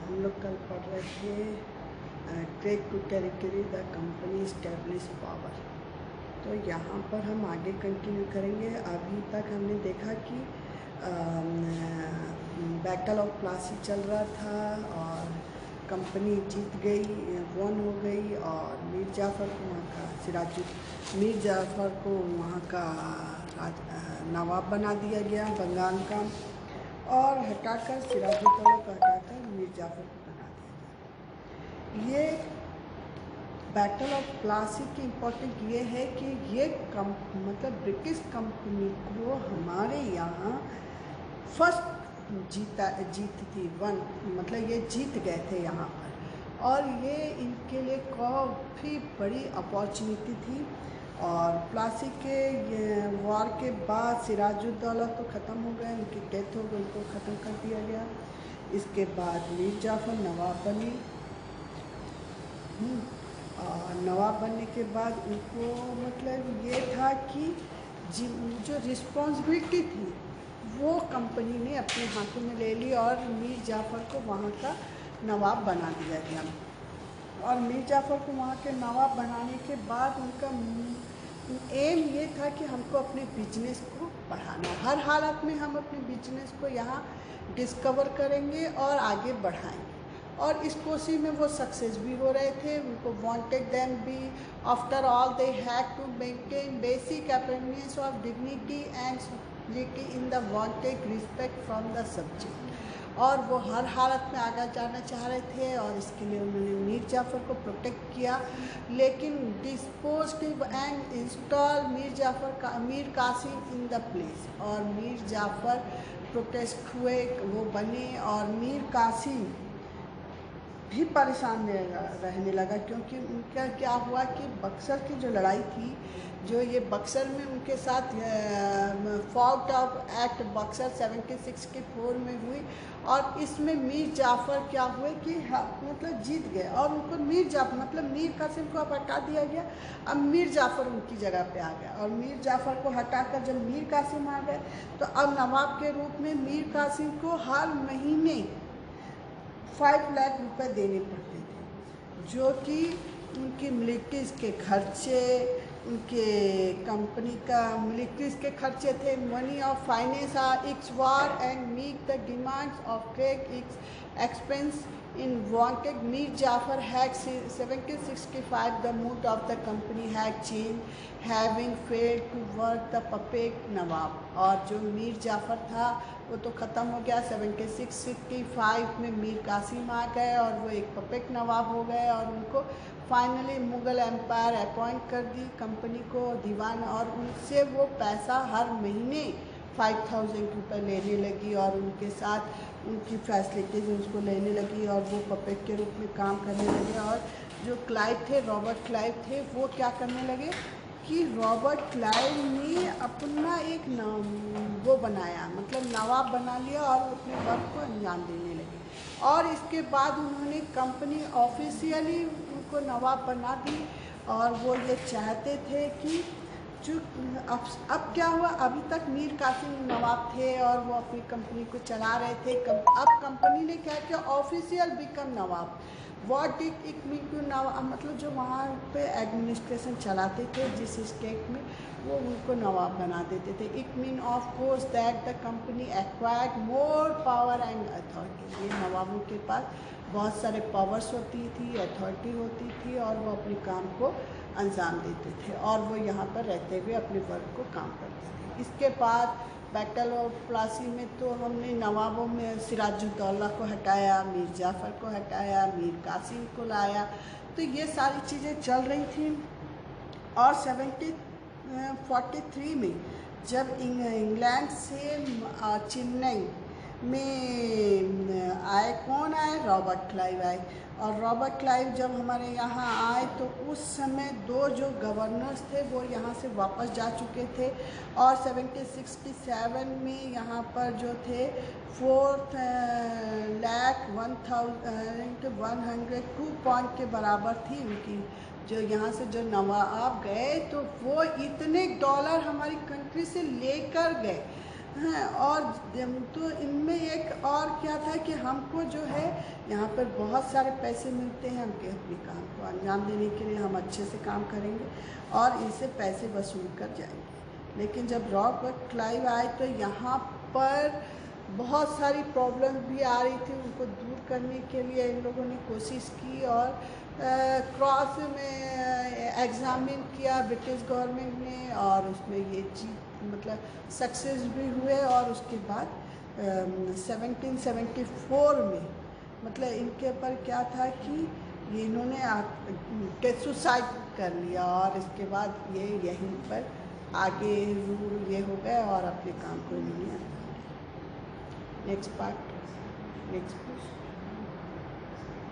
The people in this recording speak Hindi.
हम लोग कल पढ़ रहे थे trek to territory the company establish power. तो यहाँ पर हम आगे कंटिन्यू करेंगे। अभी तक हमने देखा कि बैटल ऑफ प्लासी चल रहा था और कंपनी जीत गई, वन हो गई और मीर जाफ़र को वहाँ का मीर जाफ़र को वहाँ का नवाब बना दिया गया बंगाल का, और हटाकर सिराजुद्दौला को हटाकर मीर जाफ़र को बना दिया गया। ये बैटल ऑफ प्लासी की इम्पोर्टेंट ये है कि ये मतलब ब्रिटिश कंपनी को हमारे यहाँ फर्स्ट जीत थी, वन मतलब ये जीत गए थे यहाँ पर, और ये इनके लिए काफ़ी बड़ी अपॉर्चुनिटी थी। और प्लासी के वॉर के बाद सिराजुद्दौला तो ख़त्म हो गए, उनकी डेथ हो गई, उनको ख़त्म कर दिया गया। इसके बाद मीर जाफ़र नवाब बनी, और नवाब बनने के बाद उनको मतलब ये था कि जो रिस्पॉन्सिबिलिटी थी वो कंपनी ने अपने हाथों में ले ली और मीर जाफ़र को वहाँ का नवाब बना दिया गया। और मीर जाफ़र को वहाँ के नवाब बनाने के बाद उनका एम ये था कि हमको अपने बिजनेस को बढ़ाना, हर हालत में हम अपने बिजनेस को यहाँ डिस्कवर करेंगे और आगे बढ़ाएंगे। और इस कोशिश में वो सक्सेस भी हो रहे थे। उनको wanted them be after all they had to maintain basic appearance of dignity and civility in the wanted respect from the subject. और वो हर हालत में आगे जाना चाह रहे थे और इसके लिए उन्होंने मीर जाफ़र को प्रोटेक्ट किया। लेकिन disposed and install Mir Kasim in the place, और मीर जाफ़र प्रोटेस्ट हुए, वो बने, और मीर कासिम भी परेशान रहने लगा, क्योंकि उनका क्या हुआ कि बक्सर की जो लड़ाई थी, जो ये बक्सर में उनके साथ फॉल्ट ऑफ एक्ट बक्सर 1764 में हुई, और इसमें मीर जाफ़र क्या हुए कि मतलब जीत गए, और उनको मीर जाफ़र मतलब मीर कासिम को अब हटा दिया गया। अब मीर जाफ़र उनकी जगह पे आ गया, और मीर जाफ़र को हटाकर जब मीर कासिम आ गए तो अब नवाब के रूप में मीर कासिम को हर महीने 5 लाख रुपए देने पड़ते थे, जो कि उनकी मिलिट्रीज़ के खर्चे, उनके कंपनी का मिलिट्रीज़ के खर्चे थे। Money of finance are its war and meet the demands of trade its expense in wanted. Mir Jafar had 1765 the mood of the company had changed, having failed to work the puppet Nawab। और जो मीर जाफ़र था वो तो ख़त्म हो गया। 1765 में मीर कासिम आ गए और वो एक पपेट नवाब हो गए, और उनको फाइनली मुग़ल एम्पायर अपॉइंट कर दी कंपनी को दीवान, और उनसे वो पैसा हर महीने 5000 रुपये लेने लगी, और उनके साथ उनकी फैसिलिटीज़ उसको लेने लगी, और वो पपेट के रूप में काम करने लगे। और जो क्लाइव थे, रॉबर्ट क्लाइव थे, वो क्या करने लगे कि रॉबर्ट क्लाइव ने अपना एक वो बनाया, मतलब नवाब बना लिया, और अपने वर्क को अंजाम देने लगे। और इसके बाद उन्होंने कंपनी ऑफिशियली उनको नवाब बना दी, और वो ये चाहते थे कि जो अब क्या हुआ, अभी तक मीर कासिम नवाब थे और वो अपनी कंपनी को चला रहे थे। अब कंपनी ने क्या किया, official become nawab. What it mean to nawab, मतलब जो वहाँ पे एडमिनिस्ट्रेशन चलाते थे जिस स्टेट में, वो उनको नवाब बना देते थे। It mean of course that the company acquired more power and authority. ये नवाबों के पास बहुत सारे पावर्स होती थी, अथॉरिटी होती थी, और वो अपने काम को अंजाम देते थे, और वो यहाँ पर रहते हुए अपने वर्क को काम करते थे। इसके बाद बैटल ऑफ प्लासी में तो हमने नवाबों में सिराजुद्दौला को हटाया, मीर जाफ़र को हटाया, मीर कासिम को लाया, तो ये सारी चीज़ें चल रही थी। और 1743 में जब इंग्लैंड से चेन्नई में आए, कौन आए, रॉबर्ट क्लाइव आए। और रॉबर्ट क्लाइव जब हमारे यहाँ आए तो उस समय 2 जो गवर्नर्स थे वो यहाँ से वापस जा चुके थे, और 1767 में यहाँ पर जो थे 4,01,102 पॉइंट के बराबर थी उनकी। जो यहाँ से जो नवाब गए तो वो इतने डॉलर हमारी कंट्री से लेकर गए, हाँ, और तो इनमें एक और क्या था कि हमको जो है यहाँ पर बहुत सारे पैसे मिलते हैं, हमके अपने काम को अंजाम देने के लिए हम अच्छे से काम करेंगे और इनसे पैसे वसूल कर जाएंगे। लेकिन जब रॉब और क्लाइव आए तो यहाँ पर बहुत सारी प्रॉब्लम भी आ रही थी, उनको दूर करने के लिए इन लोगों ने कोशिश की और क्रॉस में एग्ज़ामिन किया ब्रिटिश गवर्नमेंट ने और उसमें ये चीज मतलब सक्सेस भी हुए। और उसके बाद 1774 में मतलब इनके ऊपर क्या था कि ये इन्होंने सुसाइड कर लिया और इसके बाद ये यहीं पर आगे रूल ये हो गए और अपने काम को इन्होंने नेक्स्ट पार्ट नेक्स्ट